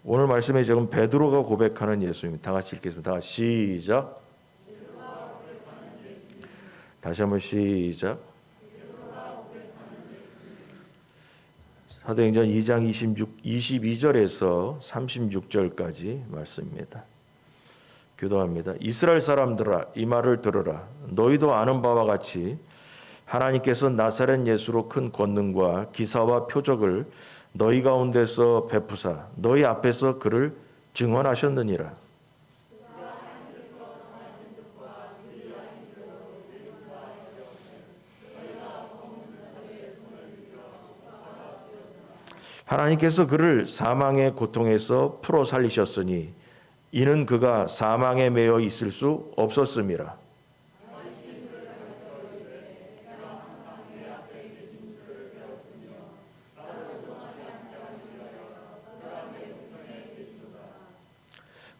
오늘 말씀의 제목은 베드로가 고백하는 예수입니다. 다 같이 읽겠습니다. 다 같이 시작. 다시 한번 시작. 사도행전 2장 22절에서 36절까지 말씀입니다. 교도합니다. 이스라엘 사람들아, 이 말을 들으라. 너희도 아는 바와 같이 하나님께서 나사렛 예수로 큰 권능과 기사와 표적을 너희 가운데서 베푸사 너희 앞에서 그를 증언하셨느니라. 하나님께서 그를 사망의 고통에서 풀어 살리셨으니 이는 그가 사망에 매여 있을 수 없었음이라.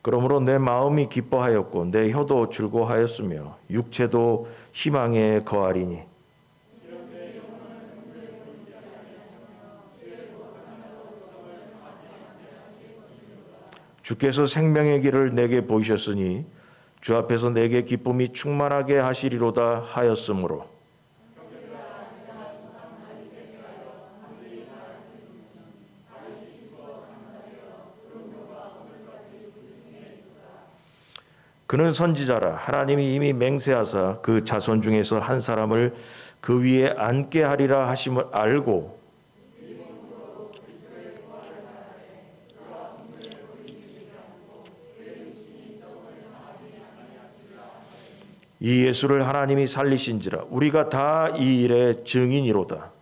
그러므로 내 마음이 기뻐하였고 내 혀도 즐거워하였으며 육체도 희망에 거하리니 주께서 생명의 길을 내게 보이셨으니 주 앞에서 내게 기쁨이 충만하게 하시리로다 하였으므로 그는 선지자라. 하나님이 이미 맹세하사 그 자손 중에서 한 사람을 그 위에 앉게 하리라 하심을 알고 이 예수를 하나님이 살리신지라. 우리가 다 이 일의 증인이로다.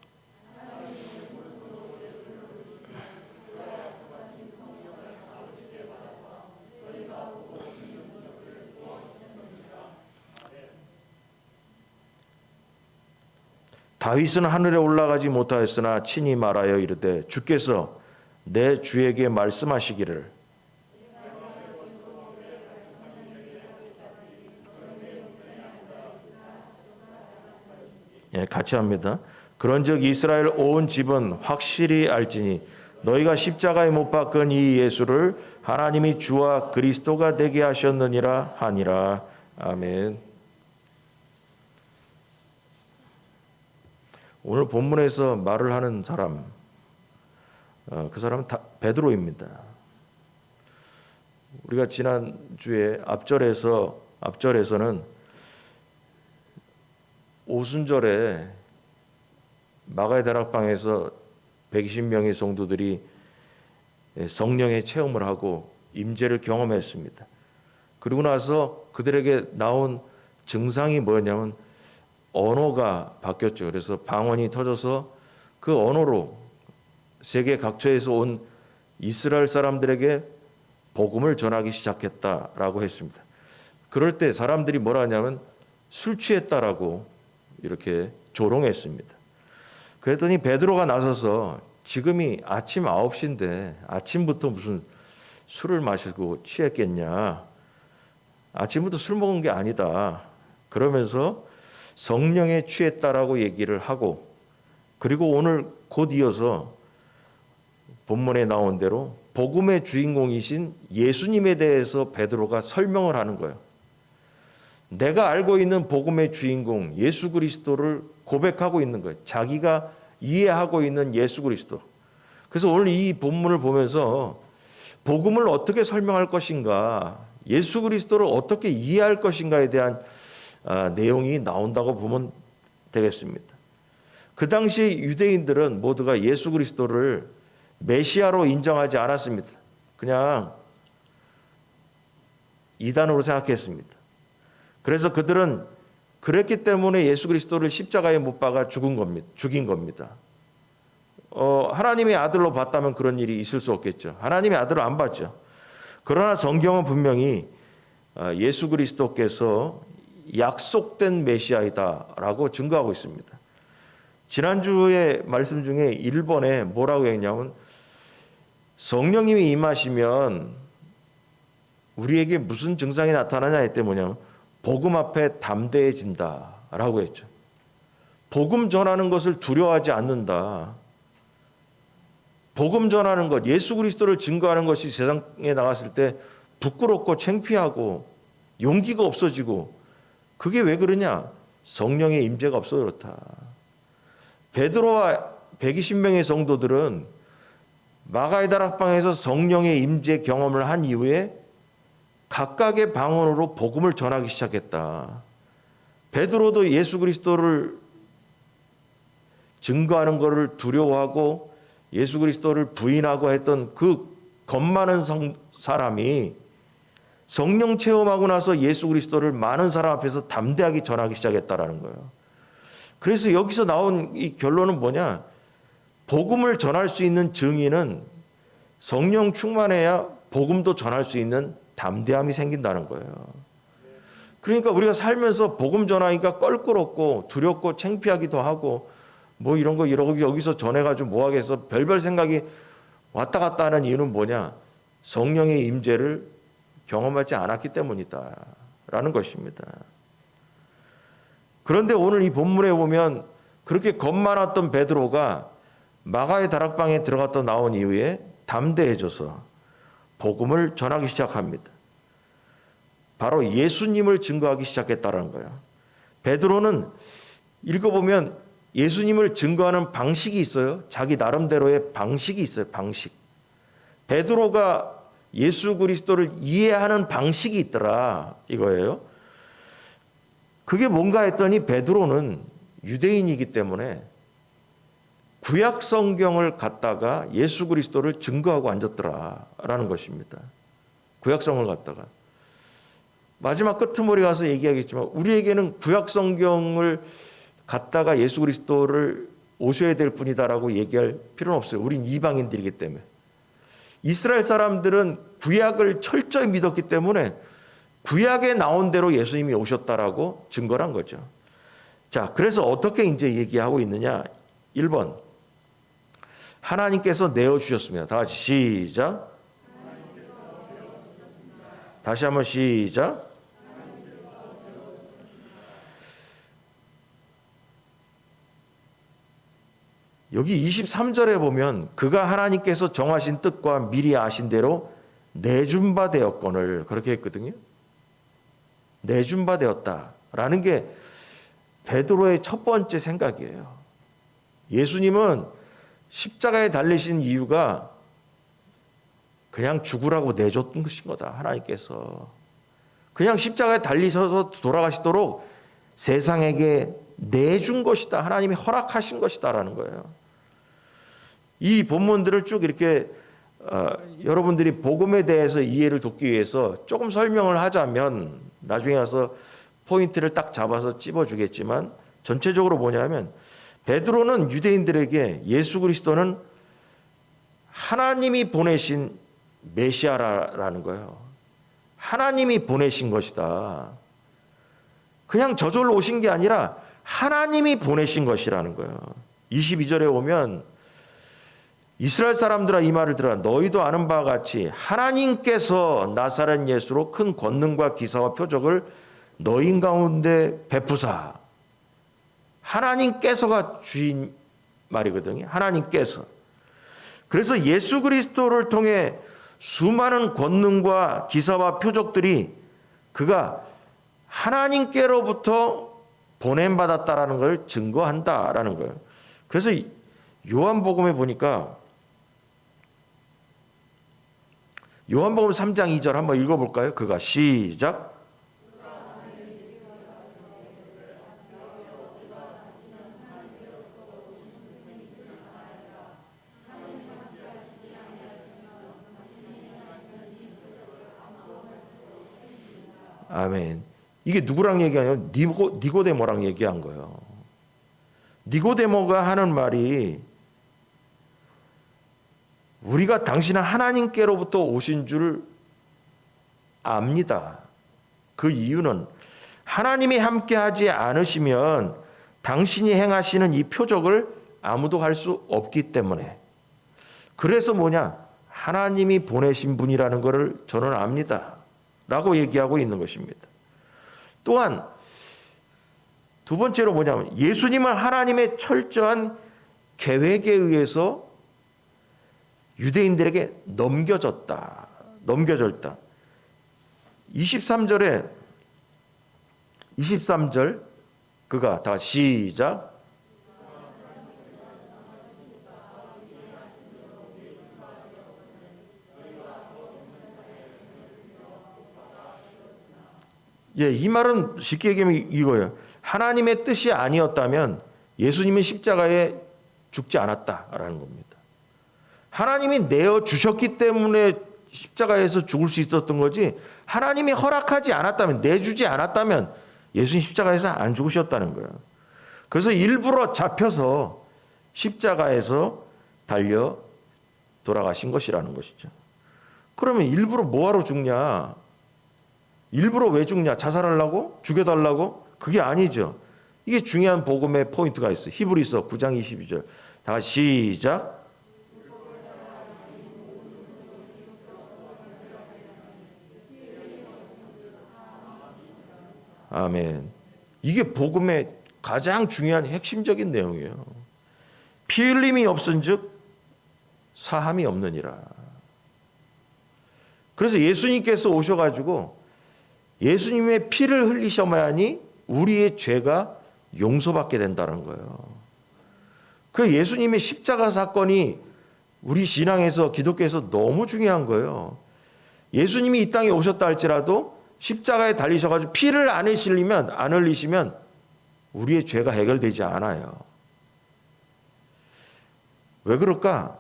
다윗은 하늘에 올라가지 못하였으나 친히 말하여 이르되 주께서 내 주에게 말씀하시기를 같이 합니다. 그런즉 이스라엘 온 집은 확실히 알지니 너희가 십자가에 못 박은 이 예수를 하나님이 주와 그리스도가 되게 하셨느니라 하니라. 아멘. 오늘 본문에서 말을 하는 사람, 그 사람은 베드로입니다. 우리가 지난주에 앞절에서는 오순절에 마가의 다락방에서 120명의 성도들이 성령의 체험을 하고 임재를 경험했습니다. 그리고 나서 그들에게 나온 증상이 뭐냐면 언어가 바뀌었죠. 그래서 방언이 터져서 그 언어로 세계 각처에서 온 이스라엘 사람들에게 복음을 전하기 시작했다라고 했습니다. 그럴 때 사람들이 뭐라 하냐면 술 취했다라고 이렇게 조롱했습니다. 그랬더니 베드로가 나서서 지금이 아침 9시인데 아침부터 무슨 술을 마시고 취했겠냐. 아침부터 술 먹은 게 아니다. 그러면서 성령에 취했다라고 얘기를 하고 그리고 오늘 곧 이어서 본문에 나온 대로 복음의 주인공이신 예수님에 대해서 베드로가 설명을 하는 거예요. 내가 알고 있는 복음의 주인공 예수 그리스도를 고백하고 있는 거예요. 자기가 이해하고 있는 예수 그리스도. 그래서 오늘 이 본문을 보면서 복음을 어떻게 설명할 것인가, 예수 그리스도를 어떻게 이해할 것인가에 대한 내용이 나온다고 보면 되겠습니다. 그 당시 유대인들은 모두가 예수 그리스도를 메시아로 인정하지 않았습니다. 그냥 이단으로 생각했습니다. 그래서 그들은 그랬기 때문에 예수 그리스도를 십자가에 못 박아 죽인 겁니다. 하나님의 아들로 봤다면 그런 일이 있을 수 없겠죠. 하나님의 아들을 안 봤죠. 그러나 성경은 분명히 예수 그리스도께서 약속된 메시아이다라고 증거하고 있습니다. 지난주의 말씀 중에 1번에 뭐라고 했냐면 성령님이 임하시면 우리에게 무슨 증상이 나타나냐 했더니 뭐냐면 복음 앞에 담대해진다라고 했죠. 복음 전하는 것을 두려워하지 않는다. 복음 전하는 것, 예수 그리스도를 증거하는 것이 세상에 나갔을 때 부끄럽고 창피하고 용기가 없어지고, 그게 왜 그러냐? 성령의 임재가 없어서 그렇다. 베드로와 120명의 성도들은 마가의 다락방에서 성령의 임재 경험을 한 이후에 각각의 방언으로 복음을 전하기 시작했다. 베드로도 예수 그리스도를 증거하는 것을 두려워하고 예수 그리스도를 부인하고 했던 그 겁 많은 사람이 성령 체험하고 나서 예수 그리스도를 많은 사람 앞에서 담대하게 전하기 시작했다라는 거예요. 그래서 여기서 나온 이 결론은 뭐냐? 복음을 전할 수 있는 증인은 성령 충만해야 복음도 전할 수 있는 담대함이 생긴다는 거예요. 그러니까 우리가 살면서 복음 전하니까 껄끄럽고 두렵고 창피하기도 하고 뭐 이런 거 여기서 전해가지고 뭐 하겠어, 별별 생각이 왔다 갔다 하는 이유는 뭐냐? 성령의 임재를 경험하지 않았기 때문이다라는 것입니다. 그런데 오늘 이 본문에 보면 그렇게 겁 많았던 베드로가 마가의 다락방에 들어갔다 나온 이후에 담대해져서 복음을 전하기 시작합니다. 바로 예수님을 증거하기 시작했다는 거예요. 베드로는 읽어보면 예수님을 증거하는 방식이 있어요. 자기 나름대로의 방식이 있어요. 방식. 베드로가 예수 그리스도를 이해하는 방식이 있더라 이거예요. 그게 뭔가 했더니 베드로는 유대인이기 때문에 구약 성경을 갖다가 예수 그리스도를 증거하고 앉았더라라는 것입니다. 구약 성경을 갖다가 마지막 끄트머리 가서 얘기하겠지만 우리에게는 구약 성경을 갖다가 예수 그리스도를 오셔야 될 분이다라고 얘기할 필요는 없어요. 우린 이방인들이기 때문에. 이스라엘 사람들은 구약을 철저히 믿었기 때문에 구약에 나온 대로 예수님이 오셨다라고 증거를 한 거죠. 자, 그래서 어떻게 이제 얘기하고 있느냐? 1번. 하나님께서 내어주셨습니다. 다 같이 시작. 다시 한번 시작. 여기 23절에 보면 그가 하나님께서 정하신 뜻과 미리 아신 대로 내준 바 되었거늘 그렇게 했거든요. 내준 바 되었다라는 게 베드로의 첫 번째 생각이에요. 예수님은 십자가에 달리신 이유가 그냥 죽으라고 내줬던 것인 거다. 하나님께서 그냥 십자가에 달리셔서 돌아가시도록 세상에게 내준 것이다. 하나님이 허락하신 것이다라는 거예요. 이 본문들을 쭉 이렇게 여러분들이 복음에 대해서 이해를 돕기 위해서 조금 설명을 하자면 나중에 가서 포인트를 딱 잡아서 찝어주겠지만 전체적으로 뭐냐면 베드로는 유대인들에게 예수 그리스도는 하나님이 보내신 메시아라는 거예요. 하나님이 보내신 것이다. 그냥 저절로 오신 게 아니라 하나님이 보내신 것이라는 거예요. 22절에 오면 이스라엘 사람들아 이 말을 들으라. 너희도 아는 바와 같이 하나님께서 나사렛 예수로 큰 권능과 기사와 표적을 너희 가운데 베푸사. 하나님께서가 주인 말이거든요. 하나님께서. 그래서 예수 그리스도를 통해 수많은 권능과 기사와 표적들이 그가 하나님께로부터 보냄받았다라는 걸 증거한다라는 거예요. 그래서 요한복음에 보니까 요한복음 3장 2절 한번 읽어볼까요? 그가 시작. 아멘. 이게 누구랑 얘기하냐면 니고데모랑 얘기한 거예요. 니고데모가 하는 말이 우리가 당신은 하나님께로부터 오신 줄 압니다. 그 이유는 하나님이 함께하지 않으시면 당신이 행하시는 이 표적을 아무도 할 수 없기 때문에. 그래서 뭐냐? 하나님이 보내신 분이라는 것을 저는 압니다. 라고 얘기하고 있는 것입니다. 또한 두 번째로 뭐냐면 예수님은 하나님의 철저한 계획에 의해서 유대인들에게 넘겨졌다. 23절 그가 다 시작. 예, 이 말은 쉽게 얘기하면 이거예요. 하나님의 뜻이 아니었다면 예수님은 십자가에 죽지 않았다라는 겁니다. 하나님이 내어 주셨기 때문에 십자가에서 죽을 수 있었던 거지, 하나님이 허락하지 않았다면, 내주지 않았다면 예수님 십자가에서 안 죽으셨다는 거예요. 그래서 일부러 잡혀서 십자가에서 달려 돌아가신 것이라는 것이죠. 그러면 일부러 뭐하러 죽냐? 일부러 왜 죽냐? 자살하려고? 죽여달라고? 그게 아니죠. 이게 중요한 복음의 포인트가 있어요. 히브리서 9장 22절. 다 같이 시작. 아멘. 이게 복음의 가장 중요한 핵심적인 내용이에요. 피 흘림이 없은즉 사함이 없느니라. 그래서 예수님께서 오셔가지고 예수님의 피를 흘리셔야만이 우리의 죄가 용서받게 된다는 거예요. 그 예수님의 십자가 사건이 우리 신앙에서, 기독교에서 너무 중요한 거예요. 예수님이 이 땅에 오셨다 할지라도 십자가에 달리셔가지고 피를 안 흘리시면 우리의 죄가 해결되지 않아요. 왜 그럴까?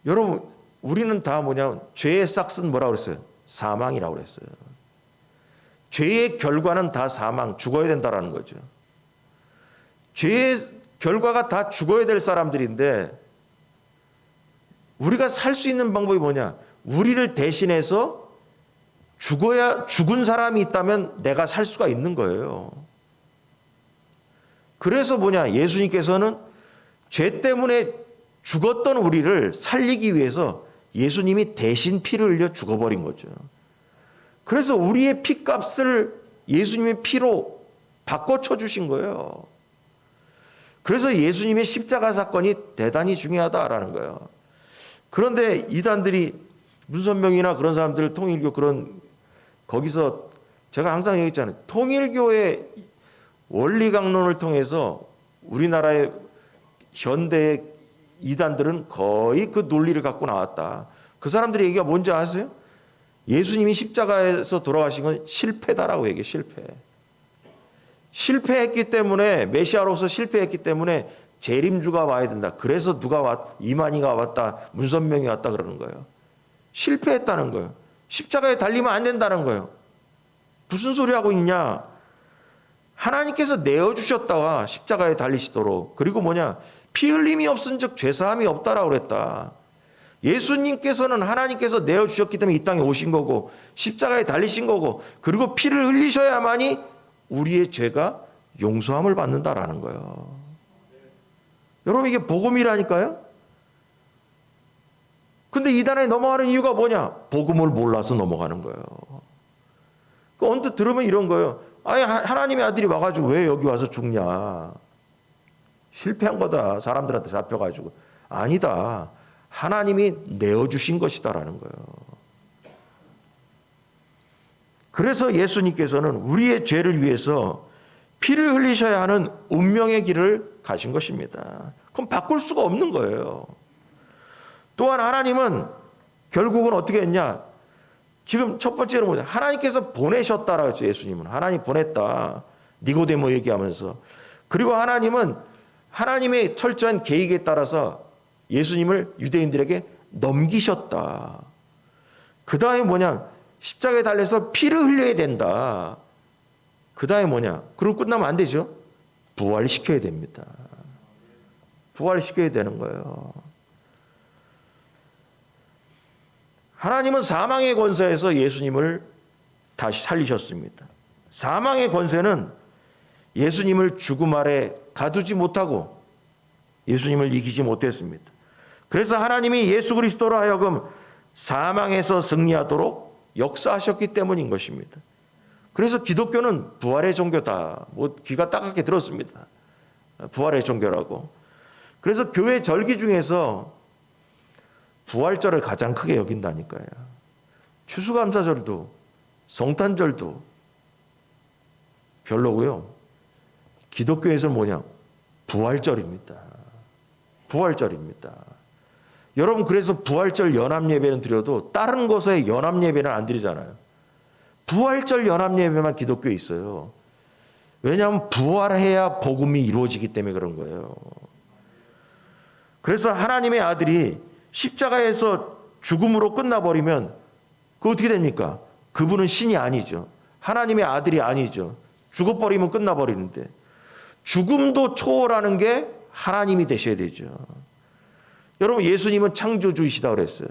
여러분, 우리는 다 뭐냐면 죄의 싹은 뭐라고 그랬어요? 사망이라고 그랬어요. 죄의 결과는 다 사망, 죽어야 된다라는 거죠. 죄의 결과가 다 죽어야 될 사람들인데 우리가 살 수 있는 방법이 뭐냐? 우리를 대신해서 죽은 사람이 있다면 내가 살 수가 있는 거예요. 그래서 뭐냐? 예수님께서는 죄 때문에 죽었던 우리를 살리기 위해서 예수님이 대신 피를 흘려 죽어버린 거죠. 그래서 우리의 피값을 예수님의 피로 바꿔쳐 주신 거예요. 그래서 예수님의 십자가 사건이 대단히 중요하다라는 거예요. 그런데 이단들이 문선명이나 그런 사람들, 통일교 거기서 제가 항상 얘기했잖아요. 통일교의 원리 강론을 통해서 우리나라의 현대 이단들은 거의 그 논리를 갖고 나왔다. 그 사람들의 얘기가 뭔지 아세요? 예수님이 십자가에서 돌아가신 건 실패다라고 얘기해요. 실패했기 때문에, 메시아로서 실패했기 때문에 재림주가 와야 된다. 그래서 이만희가 왔다, 문선명이 왔다 그러는 거예요. 실패했다는 거예요. 십자가에 달리면 안 된다는 거예요. 무슨 소리 하고 있냐? 하나님께서 내어주셨다와 십자가에 달리시도록. 그리고 뭐냐? 피 흘림이 없은즉 죄사함이 없다라고 그랬다. 예수님께서는 하나님께서 내어주셨기 때문에 이 땅에 오신 거고 십자가에 달리신 거고 그리고 피를 흘리셔야만이 우리의 죄가 용서함을 받는다라는 거예요. 여러분, 이게 복음이라니까요. 근데 이단에 넘어가는 이유가 뭐냐? 복음을 몰라서 넘어가는 거예요. 언뜻 들으면 이런 거예요. 아니, 하나님의 아들이 와가지고 왜 여기 와서 죽냐? 실패한 거다. 사람들한테 잡혀가지고. 아니다. 하나님이 내어주신 것이다라는 거예요. 그래서 예수님께서는 우리의 죄를 위해서 피를 흘리셔야 하는 운명의 길을 가신 것입니다. 그럼 바꿀 수가 없는 거예요. 또한 하나님은 결국은 어떻게 했냐? 지금 첫 번째로 뭐냐? 하나님께서 보내셨다라고 했죠. 예수님은 하나님 보냈다. 니고데모 얘기하면서. 그리고 하나님은 하나님의 철저한 계획에 따라서 예수님을 유대인들에게 넘기셨다. 그 다음에 뭐냐? 십자가에 달려서 피를 흘려야 된다. 그 다음에 뭐냐? 그러고 끝나면 안 되죠. 부활시켜야 됩니다. 부활시켜야 되는 거예요. 하나님은 사망의 권세에서 예수님을 다시 살리셨습니다. 사망의 권세는 예수님을 죽음 아래 가두지 못하고 예수님을 이기지 못했습니다. 그래서 하나님이 예수 그리스도로 하여금 사망에서 승리하도록 역사하셨기 때문인 것입니다. 그래서 기독교는 부활의 종교다. 귀가 따갑게 들었습니다. 부활의 종교라고. 그래서 교회 절기 중에서 부활절을 가장 크게 여긴다니까요. 추수감사절도 성탄절도 별로고요. 기독교에서는 뭐냐? 부활절입니다. 부활절입니다. 여러분, 그래서 부활절 연합예배는 드려도 다른 곳에 연합예배는 안 드리잖아요. 부활절 연합예배만 기독교에 있어요. 왜냐하면 부활해야 복음이 이루어지기 때문에 그런 거예요. 그래서 하나님의 아들이 십자가에서 죽음으로 끝나버리면 그 어떻게 됩니까? 그분은 신이 아니죠. 하나님의 아들이 아니죠. 죽어버리면 끝나버리는데 죽음도 초월하는 게 하나님이 되셔야 되죠. 여러분, 예수님은 창조주이시다 그랬어요.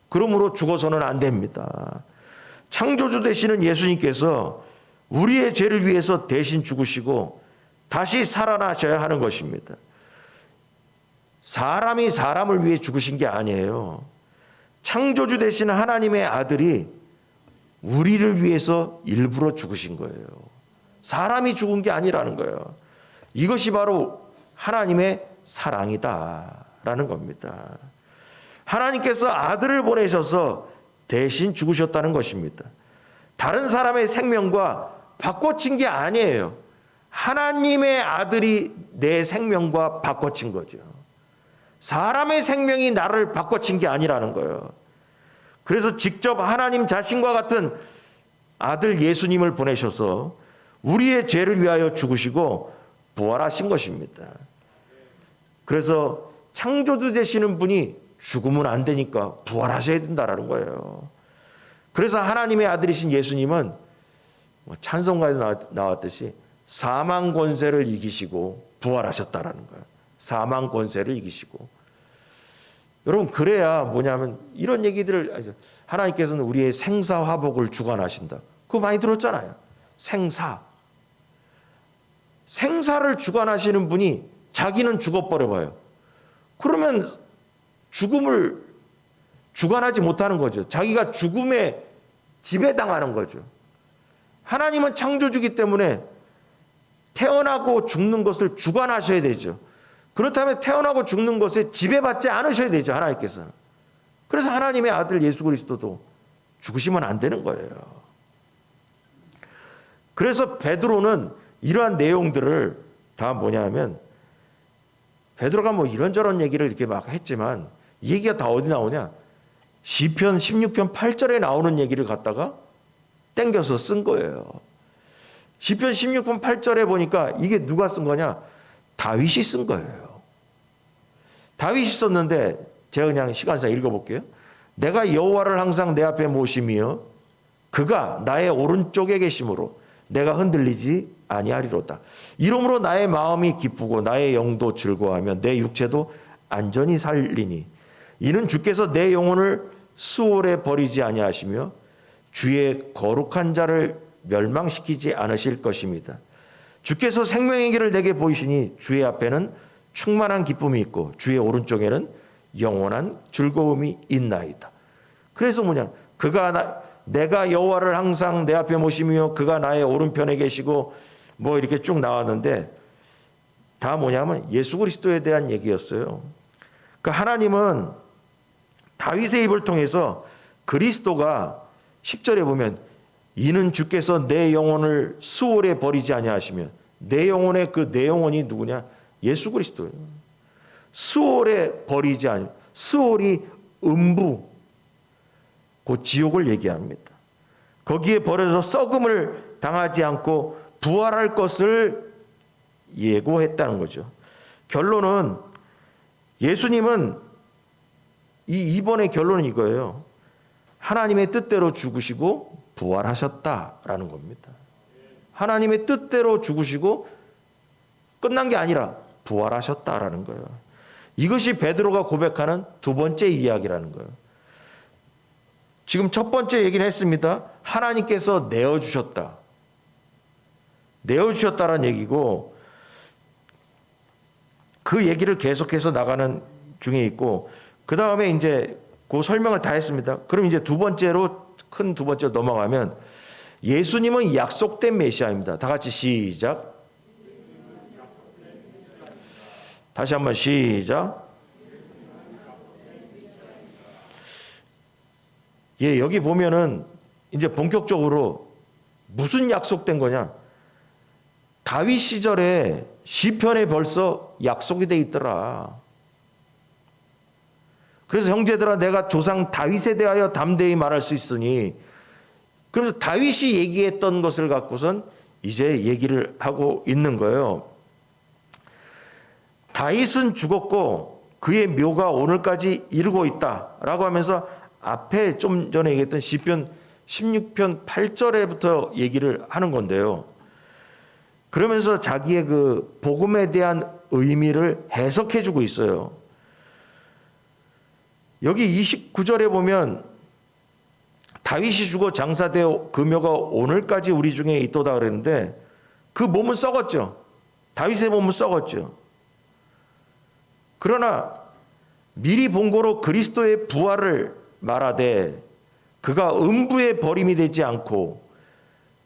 그러므로 죽어서는 안 됩니다. 창조주 되시는 예수님께서 우리의 죄를 위해서 대신 죽으시고 다시 살아나셔야 하는 것입니다. 사람이 사람을 위해 죽으신 게 아니에요. 창조주 되시는 하나님의 아들이 우리를 위해서 일부러 죽으신 거예요. 사람이 죽은 게 아니라는 거예요. 이것이 바로 하나님의 사랑이다라는 겁니다. 하나님께서 아들을 보내셔서 대신 죽으셨다는 것입니다. 다른 사람의 생명과 바꿔친 게 아니에요. 하나님의 아들이 내 생명과 바꿔친 거죠. 사람의 생명이 나를 바꿔친 게 아니라는 거예요. 그래서 직접 하나님 자신과 같은 아들 예수님을 보내셔서 우리의 죄를 위하여 죽으시고 부활하신 것입니다. 그래서 창조주 되시는 분이 죽으면 안 되니까 부활하셔야 된다는 거예요. 그래서 하나님의 아들이신 예수님은 찬송가에도 나왔듯이 사망 권세를 이기시고 부활하셨다라는 거예요. 사망 권세를 이기시고. 여러분, 그래야 뭐냐면 이런 얘기들을, 하나님께서는 우리의 생사화복을 주관하신다. 그거 많이 들었잖아요. 생사를 주관하시는 분이 자기는 죽어버려봐요. 그러면 죽음을 주관하지 못하는 거죠. 자기가 죽음에 지배당하는 거죠. 하나님은 창조주기 때문에 태어나고 죽는 것을 주관하셔야 되죠. 그렇다면 태어나고 죽는 것에 지배받지 않으셔야 되죠, 하나님께서는. 그래서 하나님의 아들 예수 그리스도도 죽으시면 안 되는 거예요. 그래서 베드로는 이러한 내용들을 다 뭐냐면, 베드로가 뭐 이런저런 얘기를 이렇게 막 했지만 이 얘기가 다 어디 나오냐? 시편 16편 8절에 나오는 얘기를 갖다가 땡겨서 쓴 거예요. 시편 16편 8절에 보니까 이게 누가 쓴 거냐? 다윗이 쓴 거예요. 다윗이 썼는데 제가 그냥 시간상 읽어볼게요. 내가 여호와를 항상 내 앞에 모시며 그가 나의 오른쪽에 계심으로 내가 흔들리지 아니하리로다. 이러므로 나의 마음이 기쁘고 나의 영도 즐거워하며 내 육체도 안전히 살리니 이는 주께서 내 영혼을 수월에 버리지 아니하시며 주의 거룩한 자를 멸망시키지 않으실 것입니다. 주께서 생명의 길을 내게 보이시니 주의 앞에는 충만한 기쁨이 있고 주의 오른쪽에는 영원한 즐거움이 있나이다. 그래서 뭐냐? 내가 여호와를 항상 내 앞에 모시며 그가 나의 오른편에 계시고 뭐 이렇게 쭉 나왔는데 다 뭐냐면 예수 그리스도에 대한 얘기였어요. 그 하나님은 다윗의 입을 통해서 그리스도가 10절에 보면 이는 주께서 내 영혼을 수월에 버리지 아니하시며 내 영혼의 내 영혼이 누구냐? 예수 그리스도예요. 수월에 버리지 아니. 수월이 음부, 그 지옥을 얘기합니다. 거기에 버려서 썩음을 당하지 않고 부활할 것을 예고했다는 거죠. 결론은 예수님은 이번의 결론은 이거예요. 하나님의 뜻대로 죽으시고 부활하셨다라는 겁니다. 하나님의 뜻대로 죽으시고 끝난 게 아니라 부활하셨다라는 거예요. 이것이 베드로가 고백하는 두 번째 이야기라는 거예요. 지금 첫 번째 얘기는 했습니다. 하나님께서 내어주셨다. 내어주셨다라는 얘기고 그 얘기를 계속해서 나가는 중에 있고 그 다음에 이제 그 설명을 다 했습니다. 그럼 이제 큰 두 번째로 넘어가면 예수님은 약속된 메시아입니다. 다 같이 시작. 다시 한번 시작. 예, 여기 보면은 이제 본격적으로 무슨 약속된 거냐? 다윗 시절에 시편에 벌써 약속이 돼 있더라. 그래서 형제들아, 내가 조상 다윗에 대하여 담대히 말할 수 있으니, 그래서 다윗이 얘기했던 것을 갖고선 이제 얘기를 하고 있는 거예요. 다윗은 죽었고 그의 묘가 오늘까지 이르고 있다라고 하면서 앞에 좀 전에 얘기했던 시편 16편 8절에부터 얘기를 하는 건데요. 그러면서 자기의 그 복음에 대한 의미를 해석해 주고 있어요. 여기 29절에 보면 다윗이 죽어 장사되어 그 묘가 오늘까지 우리 중에 있도다 그랬는데 그 몸은 썩었죠. 다윗의 몸은 썩었죠. 그러나 미리 본고로 그리스도의 부활을 말하되 그가 음부의 버림이 되지 않고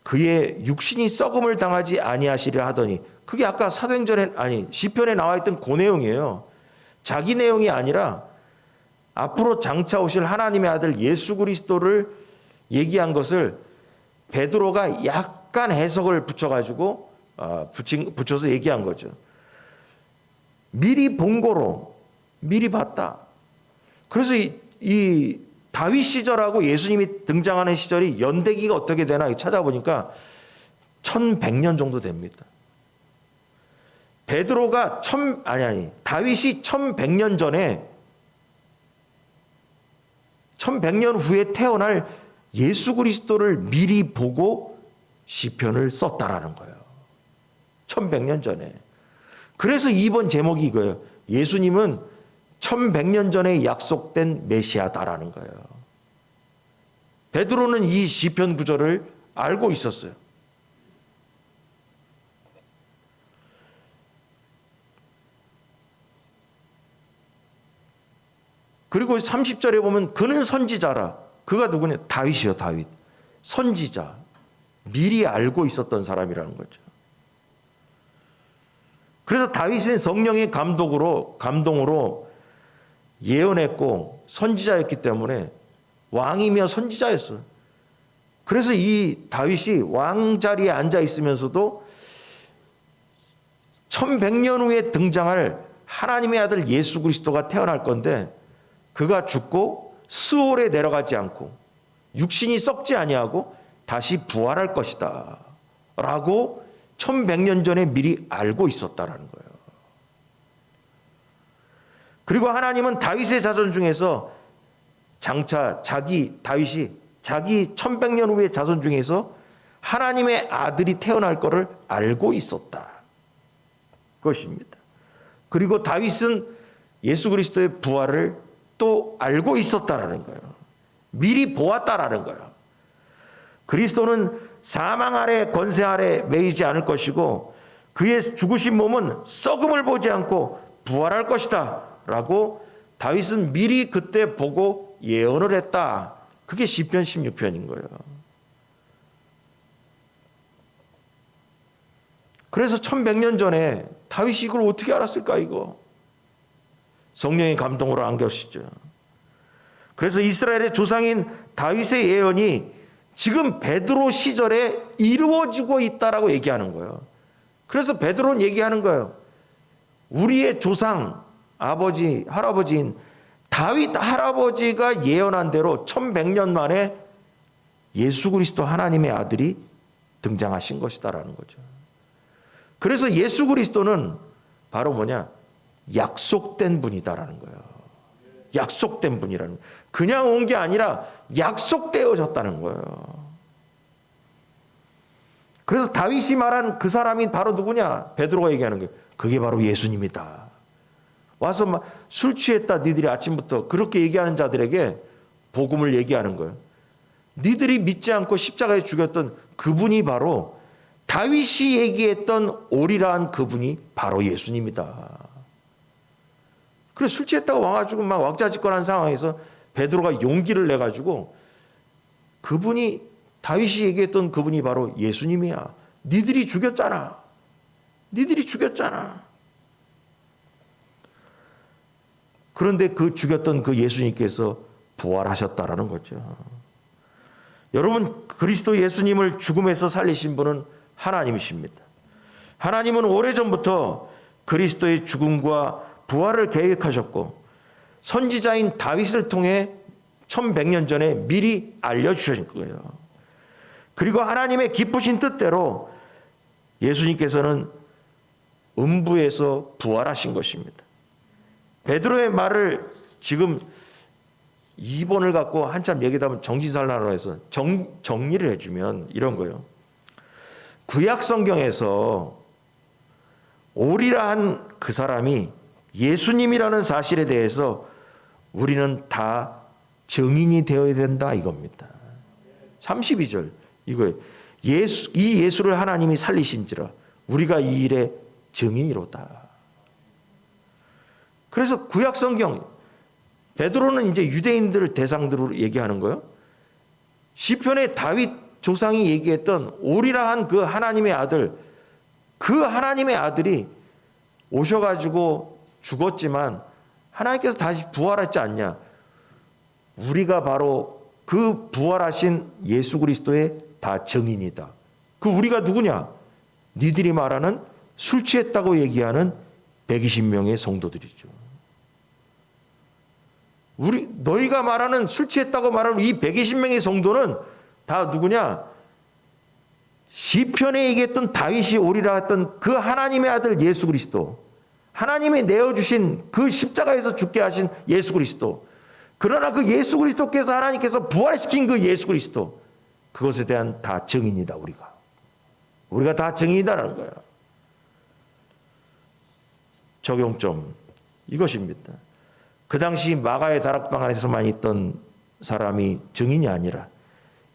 그의 육신이 썩음을 당하지 아니하시리라 하더니, 그게 아까 사도행전에 시편에 나와 있던 그 내용이에요. 자기 내용이 아니라 앞으로 장차 오실 하나님의 아들 예수 그리스도를 얘기한 것을 베드로가 약간 해석을 붙여가지고 붙여서 얘기한 거죠. 미리 본 거로, 미리 봤다. 그래서 이 다윗 시절하고 예수님이 등장하는 시절이 연대기가 어떻게 되나 찾아보니까 1100년 정도 됩니다. 베드로가 다윗이 1100년 전에 1100년 후에 태어날 예수 그리스도를 미리 보고 시편을 썼다라는 거예요. 1100년 전에. 그래서 이번 제목이 이거예요. 예수님은 1100년 전에 약속된 메시아다라는 거예요. 베드로는 이 시편 구절을 알고 있었어요. 그리고 30절에 보면 그는 선지자라. 그가 누구냐? 다윗이요, 다윗. 선지자. 미리 알고 있었던 사람이라는 거죠. 그래서 다윗은 성령의 감동으로 예언했고 선지자였기 때문에 왕이며 선지자였어요. 그래서 이 다윗이 왕 자리에 앉아 있으면서도 1100년 후에 등장할 하나님의 아들 예수 그리스도가 태어날 건데, 그가 죽고 스올에 내려가지 않고 육신이 썩지 아니하고 다시 부활할 것이다 라고 1100년 전에 미리 알고 있었다라는 거예요. 그리고 하나님은 다윗의 자손 중에서 장차 다윗이 자기 1100년 후의 자손 중에서 하나님의 아들이 태어날 것을 알고 있었다. 그것입니다. 그리고 다윗은 예수 그리스도의 부활을 또 알고 있었다라는 거예요. 미리 보았다라는 거예요. 그리스도는 사망 아래 권세 아래 매이지 않을 것이고 그의 죽으신 몸은 썩음을 보지 않고 부활할 것이다 라고 다윗은 미리 그때 보고 예언을 했다. 그게 시편 16편인 거예요. 그래서 1100년 전에 다윗이 이걸 어떻게 알았을까 이거? 성령의 감동으로 안 것이죠. 그래서 이스라엘의 조상인 다윗의 예언이 지금 베드로 시절에 이루어지고 있다라고 얘기하는 거예요. 그래서 베드로는 얘기하는 거예요. 우리의 조상, 아버지, 할아버지인 다윗 할아버지가 예언한 대로 1100년 만에 예수 그리스도 하나님의 아들이 등장하신 것이다라는 거죠. 그래서 예수 그리스도는 바로 뭐냐? 약속된 분이다라는 거예요. 약속된 분이라는 거예요. 그냥 온 게 아니라 약속되어졌다는 거예요. 그래서 다윗이 말한 그 사람이 바로 누구냐? 베드로가 얘기하는 거예요. 그게 바로 예수님이다. 와서 막 술 취했다 니들이 아침부터 그렇게 얘기하는 자들에게 복음을 얘기하는 거예요. 니들이 믿지 않고 십자가에 죽였던 그분이 바로 다윗이 얘기했던 오리라한 그분이 바로 예수님이다. 그래서 술 취했다고 와가지고 막 왁자지껄한 상황에서 베드로가 용기를 내가지고 그분이 다윗이 얘기했던 그분이 바로 예수님이야. 니들이 죽였잖아. 니들이 죽였잖아. 그런데 그 죽였던 그 예수님께서 부활하셨다라는 거죠. 여러분, 그리스도 예수님을 죽음에서 살리신 분은 하나님이십니다. 하나님은 오래전부터 그리스도의 죽음과 부활을 계획하셨고 선지자인 다윗을 통해 1100년 전에 미리 알려주신 거예요. 그리고 하나님의 기쁘신 뜻대로 예수님께서는 음부에서 부활하신 것입니다. 베드로의 말을 지금 2번을 갖고 한참 얘기하다 보면 정신살라로 해서 정리를 해주면 이런 거예요. 구약 성경에서 오리라 한 그 사람이 예수님이라는 사실에 대해서 우리는 다 증인이 되어야 된다 이겁니다. 32절 이거예요. 이 예수를 하나님이 살리신지라 우리가 이 일의 증인이로다. 그래서 구약 성경 베드로는 이제 유대인들을 대상으로 얘기하는 거예요. 시편의 다윗 조상이 얘기했던 오리라 한 그 하나님의 아들, 그 하나님의 아들이 오셔가지고 죽었지만 하나님께서 다시 부활하지 않냐. 우리가 바로 그 부활하신 예수 그리스도의 다 증인이다. 그 우리가 누구냐? 니들이 말하는 술 취했다고 얘기하는 120명의 성도들이죠. 너희가 말하는 술 취했다고 말하는 이 120명의 성도는 다 누구냐? 시편에 얘기했던 다윗이 오리라 했던 그 하나님의 아들 예수 그리스도, 하나님이 내어주신 그 십자가에서 죽게 하신 예수 그리스도, 그러나 그 예수 그리스도께서 하나님께서 부활시킨 그 예수 그리스도, 그것에 대한 다 증인이다. 우리가 다 증인이다라는 거야. 적용점 이것입니다. 그 당시 마가의 다락방 안에서만 있던 사람이 증인이 아니라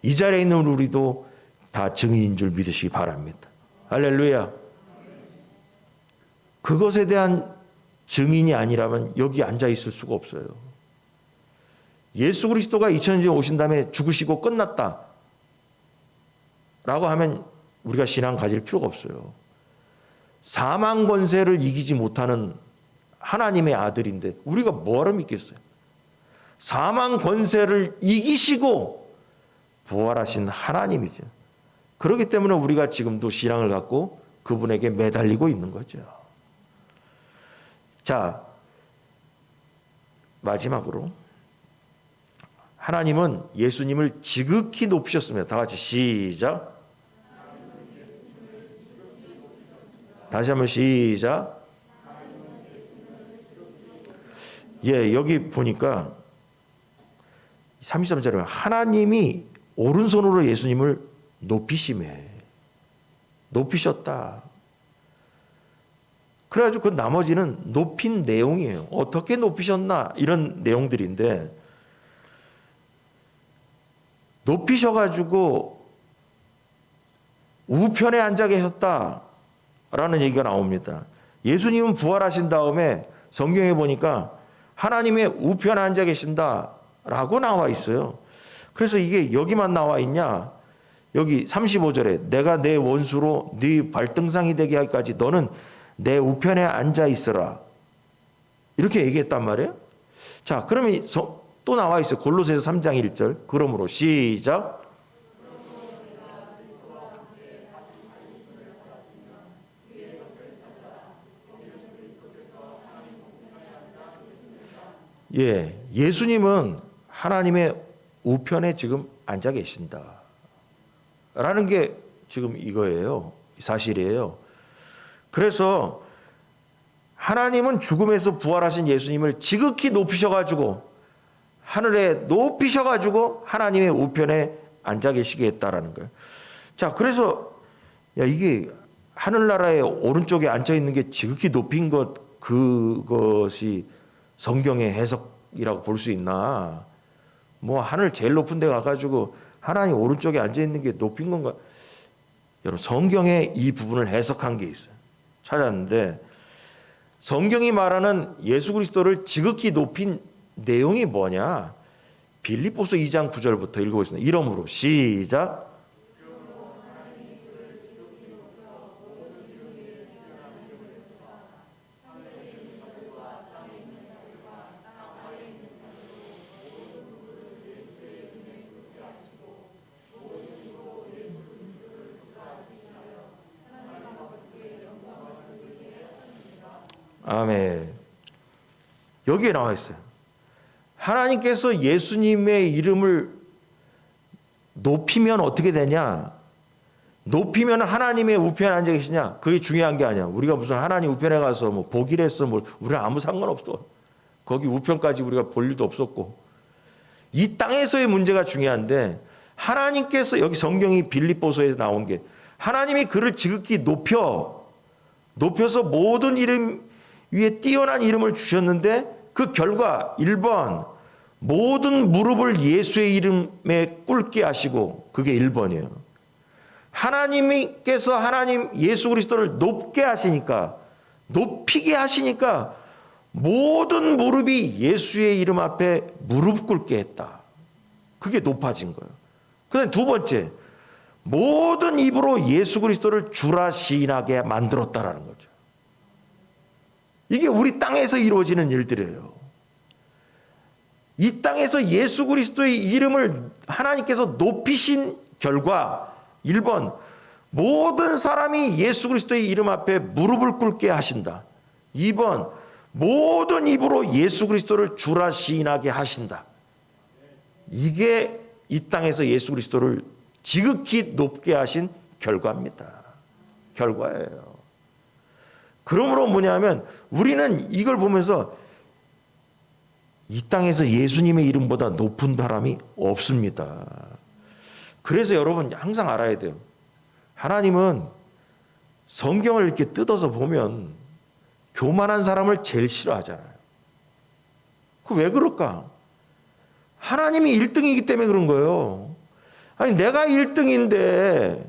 이 자리에 있는 우리도 다 증인인 줄 믿으시기 바랍니다. 할렐루야. 그것에 대한 증인이 아니라면 여기 앉아 있을 수가 없어요. 예수 그리스도가 2000년 전에 오신 다음에 죽으시고 끝났다 라고 하면 우리가 신앙 가질 필요가 없어요. 사망 권세를 이기지 못하는 하나님의 아들인데 우리가 뭐하러 믿겠어요? 사망 권세를 이기시고 부활하신 하나님이죠. 그렇기 때문에 우리가 지금도 신앙을 갖고 그분에게 매달리고 있는 거죠. 자, 마지막으로 하나님은 예수님을 지극히 높이셨습니다. 다 같이 시작. 다시 한번 시작. 예, 여기 보니까 33절에 하나님이 오른손으로 예수님을 높이시매. 높이셨다. 그래가지고 그 나머지는 높인 내용이에요. 어떻게 높이셨나 이런 내용들인데 높이셔가지고 우편에 앉아 계셨다라는 얘기가 나옵니다. 예수님은 부활하신 다음에 성경에 보니까 하나님의 우편에 앉아 계신다라고 나와 있어요. 그래서 이게 여기만 나와 있냐? 여기 35절에 내가 내 원수로 네 발등상이 되게 하기까지 너는 내 우편에 앉아 있어라. 이렇게 얘기했단 말이에요. 자, 그러면 또 나와 있어요. 골로새서 3장 1절. 그러므로 시작. 예, 예수님은 하나님의 우편에 지금 앉아 계신다. 라는 게 지금 이거예요. 사실이에요. 그래서 하나님은 죽음에서 부활하신 예수님을 지극히 높이셔가지고 하늘에 높이셔가지고 하나님의 우편에 앉아 계시게 했다라는 거예요. 자, 그래서 야, 이게 하늘나라의 오른쪽에 앉아 있는 게 지극히 높인 것, 그것이 성경의 해석이라고 볼 수 있나? 뭐 하늘 제일 높은 데 가가지고 하나님 오른쪽에 앉아 있는 게 높인 건가? 여러분, 성경에 이 부분을 해석한 게 있어요. 찾았는데 성경이 말하는 예수 그리스도를 지극히 높인 내용이 뭐냐? 빌립보서 2장 9절부터 읽어보겠습니다. 이러므로 시작. 아멘. 여기에 나와 있어요. 하나님께서 예수님의 이름을 높이면 어떻게 되냐? 높이면 하나님의 우편에 앉아 계시냐? 그게 중요한 게 아니야. 우리가 무슨 하나님 우편에 가서 뭐 보기랬어, 뭐 우리는 아무 상관없어. 거기 우편까지 우리가 볼 일도 없었고. 이 땅에서의 문제가 중요한데, 하나님께서, 여기 성경이 빌립보서에서 나온 게, 하나님이 그를 지극히 높여서 모든 이름 위에 뛰어난 이름을 주셨는데, 그 결과 1번 모든 무릎을 예수의 이름에 꿇게 하시고, 그게 1번이에요. 하나님께서 하나님 예수 그리스도를 높게 하시니까, 높이게 하시니까 모든 무릎이 예수의 이름 앞에 무릎 꿇게 했다. 그게 높아진 거예요. 그다음에 두 번째, 모든 입으로 예수 그리스도를 주라 시인하게 만들었다라는 거죠. 이게 우리 땅에서 이루어지는 일들이에요. 이 땅에서 예수 그리스도의 이름을 하나님께서 높이신 결과 1번, 모든 사람이 예수 그리스도의 이름 앞에 무릎을 꿇게 하신다. 2번, 모든 입으로 예수 그리스도를 주라 시인하게 하신다. 이게 이 땅에서 예수 그리스도를 지극히 높게 하신 결과입니다. 결과예요. 그러므로 뭐냐면 우리는 이걸 보면서 이 땅에서 예수님의 이름보다 높은 사람이 없습니다. 그래서 여러분 항상 알아야 돼요. 하나님은 성경을 이렇게 뜯어서 보면 교만한 사람을 제일 싫어하잖아요. 그 왜 그럴까? 하나님이 1등이기 때문에 그런 거예요. 아니 내가 1등인데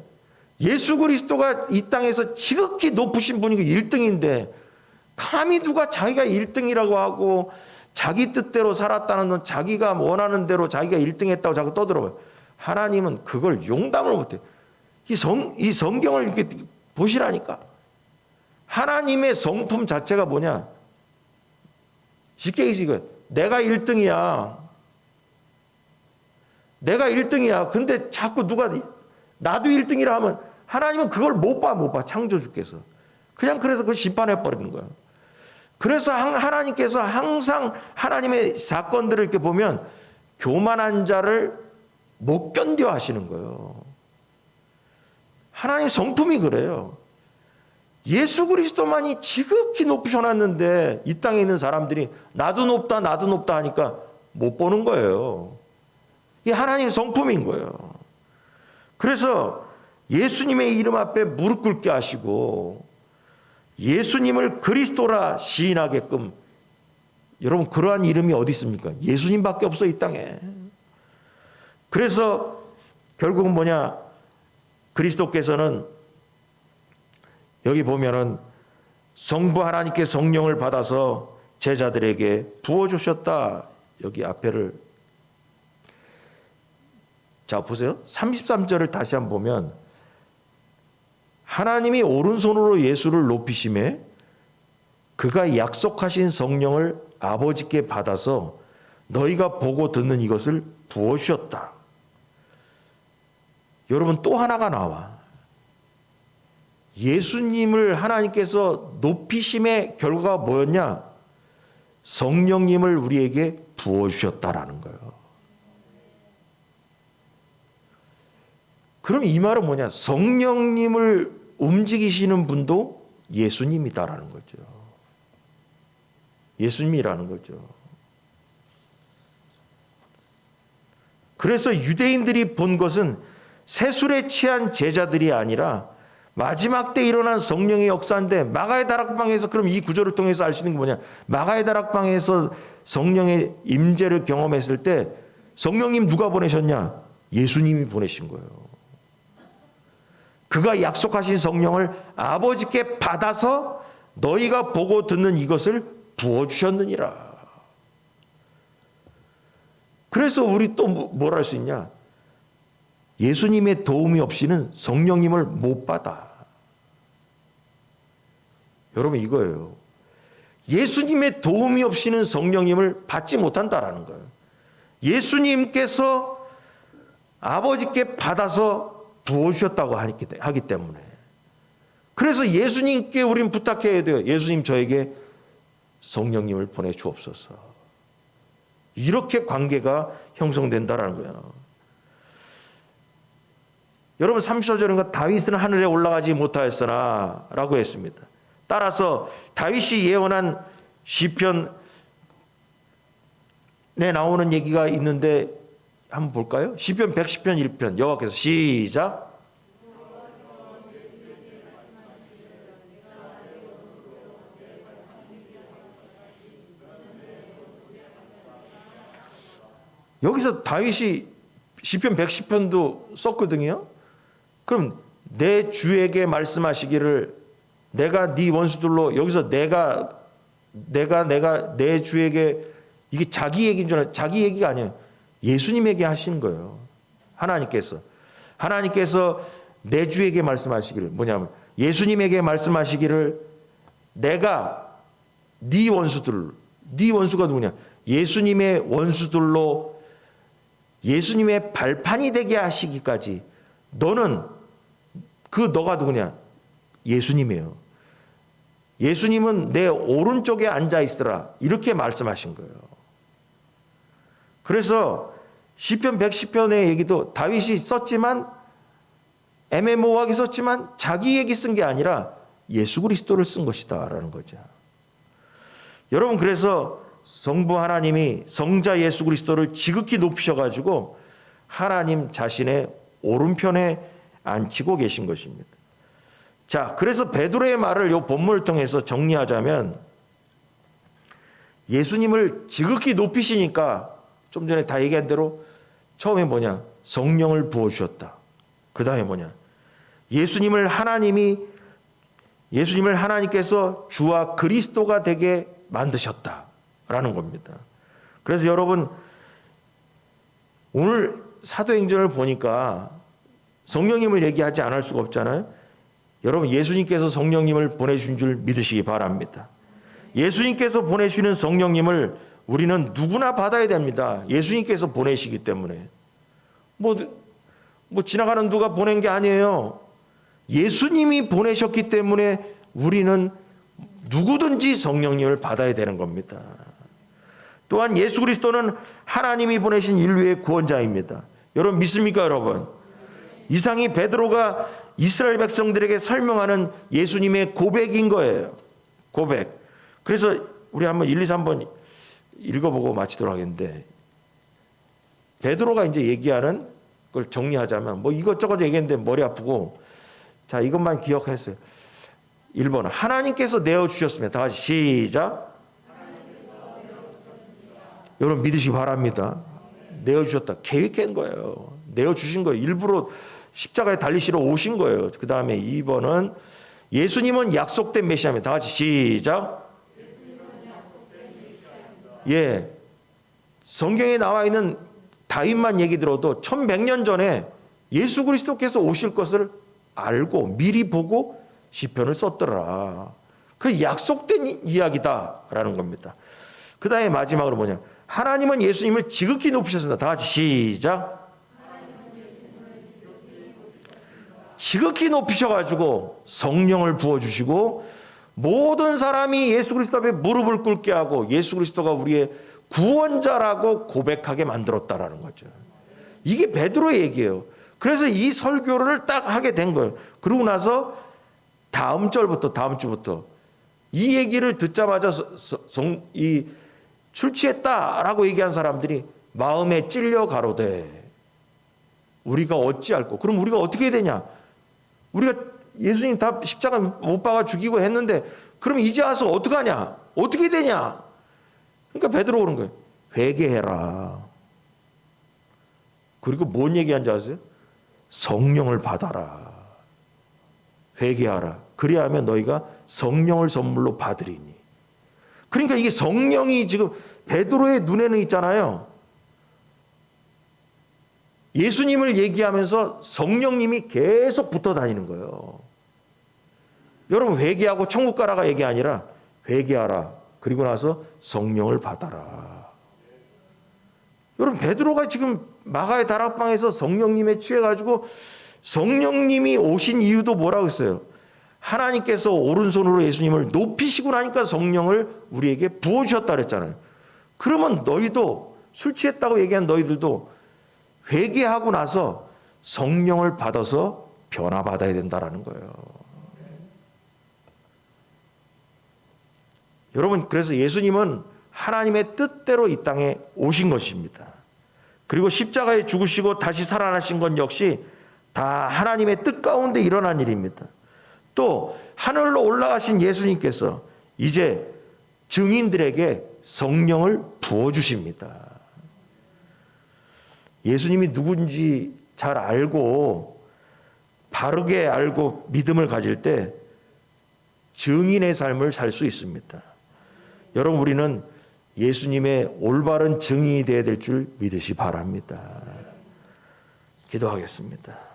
예수 그리스도가 이 땅에서 지극히 높으신 분이고 1등인데 감히 누가 자기가 1등이라고 하고 자기 뜻대로 살았다는 건 자기가 원하는 대로 자기가 1등했다고 자꾸 떠들어봐요. 하나님은 그걸 용담을 못해요. 이 성경을 이렇게 보시라니까. 하나님의 성품 자체가 뭐냐? 쉽게 얘기해서 이거예요. 내가 1등이야. 내가 1등이야. 근데 자꾸 누가 나도 1등이라 하면 하나님은 그걸 못 봐. 창조주께서. 그냥 그래서 그걸 심판해버리는 거예요. 그래서 하나님께서 항상 하나님의 사건들을 이렇게 보면 교만한 자를 못 견뎌 하시는 거예요. 하나님 성품이 그래요. 예수 그리스도만이 지극히 높으셔놨는데 이 땅에 있는 사람들이 나도 높다 하니까 못 보는 거예요. 이게 하나님의 성품인 거예요. 그래서 예수님의 이름 앞에 무릎 꿇게 하시고 예수님을 그리스도라 시인하게끔, 여러분 그러한 이름이 어디 있습니까? 예수님밖에 없어 이 땅에. 그래서 결국은 뭐냐? 그리스도께서는 여기 보면은 성부 하나님께 성령을 받아서 제자들에게 부어주셨다. 여기 앞에를 자 보세요. 33절을 다시 한번 보면 하나님이 오른손으로 예수를 높이심에 그가 약속하신 성령을 아버지께 받아서 너희가 보고 듣는 이것을 부어주셨다. 여러분 또 하나가 나와. 예수님을 하나님께서 높이심의 결과가 뭐였냐? 성령님을 우리에게 부어주셨다라는 거예요. 그럼 이 말은 뭐냐? 성령님을 움직이시는 분도 예수님이다라는 거죠. 예수님이라는 거죠. 그래서 유대인들이 본 것은 세술에 취한 제자들이 아니라 마지막 때 일어난 성령의 역사인데, 마가의 다락방에서 그럼 이 구절을 통해서 알 수 있는 게 뭐냐? 마가의 다락방에서 성령의 임재를 경험했을 때 성령님 누가 보내셨냐? 예수님이 보내신 거예요. 그가 약속하신 성령을 아버지께 받아서 너희가 보고 듣는 이것을 부어주셨느니라. 그래서 우리 또 뭘 할 수 있냐? 예수님의 도움이 없이는 성령님을 못 받아. 여러분 이거예요. 예수님의 도움이 없이는 성령님을 받지 못한다라는 거예요. 예수님께서 아버지께 받아서 부어주셨다고 하기 때문에. 그래서 예수님께 우리는 부탁해야 돼요. 예수님 저에게 성령님을 보내주옵소서. 이렇게 관계가 형성된다라는 거예요. 여러분 34절인가 다윗은 하늘에 올라가지 못하였으나 라고 했습니다. 따라서 다윗이 예언한 시편에 나오는 얘기가 있는데 한번 볼까요? 시편 110편 1편 여호와께서 시작. 여기서 다윗이 시편 110편도 썼거든요. 그럼 내 주에게 말씀하시기를 내가 네 원수들로, 여기서 내가 내 주에게, 이게 자기 얘기인 줄 알아요. 자기 얘기가 아니에요. 예수님에게 하신 거예요. 하나님께서 내 주에게 말씀하시기를, 뭐냐면 예수님에게 말씀하시기를 내가 네 원수들, 네 원수가 누구냐? 예수님의 원수들로 예수님의 발판이 되게 하시기까지 너는, 그 너가 누구냐? 예수님이에요. 예수님은 내 오른쪽에 앉아 있으라, 이렇게 말씀하신 거예요. 그래서 시편 110편의 얘기도 다윗이 썼지만, 애매모호하게 썼지만 자기 얘기 쓴 게 아니라 예수 그리스도를 쓴 것이다 라는 거죠. 여러분, 그래서 성부 하나님이 성자 예수 그리스도를 지극히 높이셔가지고 하나님 자신의 오른편에 앉히고 계신 것입니다. 자, 그래서 베드로의 말을 이 본문을 통해서 정리하자면, 예수님을 지극히 높이시니까 좀 전에 다 얘기한 대로 처음에 뭐냐? 성령을 부어주셨다. 그 다음에 뭐냐? 예수님을 하나님께서 주와 그리스도가 되게 만드셨다라는 겁니다. 그래서 여러분, 오늘 사도행전을 보니까 성령님을 얘기하지 않을 수가 없잖아요. 여러분, 예수님께서 성령님을 보내주신 줄 믿으시기 바랍니다. 예수님께서 보내주시는 성령님을 우리는 누구나 받아야 됩니다. 예수님께서 보내시기 때문에. 뭐 지나가는 누가 보낸 게 아니에요. 예수님이 보내셨기 때문에 우리는 누구든지 성령님을 받아야 되는 겁니다. 또한 예수 그리스도는 하나님이 보내신 인류의 구원자입니다. 여러분 믿습니까, 여러분? 이상이 베드로가 이스라엘 백성들에게 설명하는 예수님의 고백인 거예요. 고백. 그래서 우리 한번 1, 2, 3번 읽어보고 마치도록 하겠는데, 베드로가 이제 얘기하는 걸 정리하자면, 뭐 이것저것 얘기했는데 머리 아프고, 자, 이것만 기억했어요. 1번, 하나님께서 내어주셨으면, 다 같이 시작. 여러분 믿으시기 바랍니다. 내어주셨다. 계획한 거예요. 내어주신 거예요. 일부러 십자가에 달리시러 오신 거예요. 그 다음에 2번은 예수님은 약속된 메시아입니다. 다 같이 시작. 예, 성경에 나와 있는 다윗만 얘기 들어도 1100년 전에 예수 그리스도께서 오실 것을 알고 미리 보고 시편을 썼더라. 그 약속된 이야기다라는 겁니다. 그 다음에 마지막으로 뭐냐? 하나님은 예수님을 지극히 높이셨습니다. 다 같이 시작. 지극히 높이셔가지고 성령을 부어주시고 모든 사람이 예수 그리스도 앞에 무릎을 꿇게 하고 예수 그리스도가 우리의 구원자라고 고백하게 만들었다라는 거죠. 이게 베드로의 얘기예요. 그래서 이 설교를 딱 하게 된 거예요. 그러고 나서 다음 주부터 이 얘기를 듣자마자 출치했다라고 얘기한 사람들이 마음에 찔려 가로되 우리가 어찌할꼬? 그럼 우리가 어떻게 해야 되냐? 우리가 예수님 다 십자가 못 박아 죽이고 했는데 그럼 이제 와서 어떡하냐? 어떻게 되냐? 그러니까 베드로 그런 거예요. 회개해라. 그리고 뭔 얘기한지 아세요? 성령을 받아라. 회개하라. 그리하면 너희가 성령을 선물로 받으리니. 그러니까 이게 성령이 지금 베드로의 눈에는 있잖아요. 예수님을 얘기하면서 성령님이 계속 붙어 다니는 거예요. 여러분 회개하고 천국 가라가 얘기 아니라 회개하라. 그리고 나서 성령을 받아라. 여러분 베드로가 지금 마가의 다락방에서 성령님에 취해가지고 성령님이 오신 이유도 뭐라고 했어요? 하나님께서 오른손으로 예수님을 높이시고 나니까 성령을 우리에게 부어주셨다 그랬잖아요. 그러면 너희도 술 취했다고 얘기한 너희들도 회개하고 나서 성령을 받아서 변화받아야 된다라는 거예요. 여러분, 그래서 예수님은 하나님의 뜻대로 이 땅에 오신 것입니다. 그리고 십자가에 죽으시고 다시 살아나신 건 역시 다 하나님의 뜻 가운데 일어난 일입니다. 또 하늘로 올라가신 예수님께서 이제 증인들에게 성령을 부어주십니다. 예수님이 누군지 잘 알고 바르게 알고 믿음을 가질 때 증인의 삶을 살 수 있습니다. 여러분, 우리는 예수님의 올바른 증인이 되어야 될 줄 믿으시 바랍니다. 기도하겠습니다.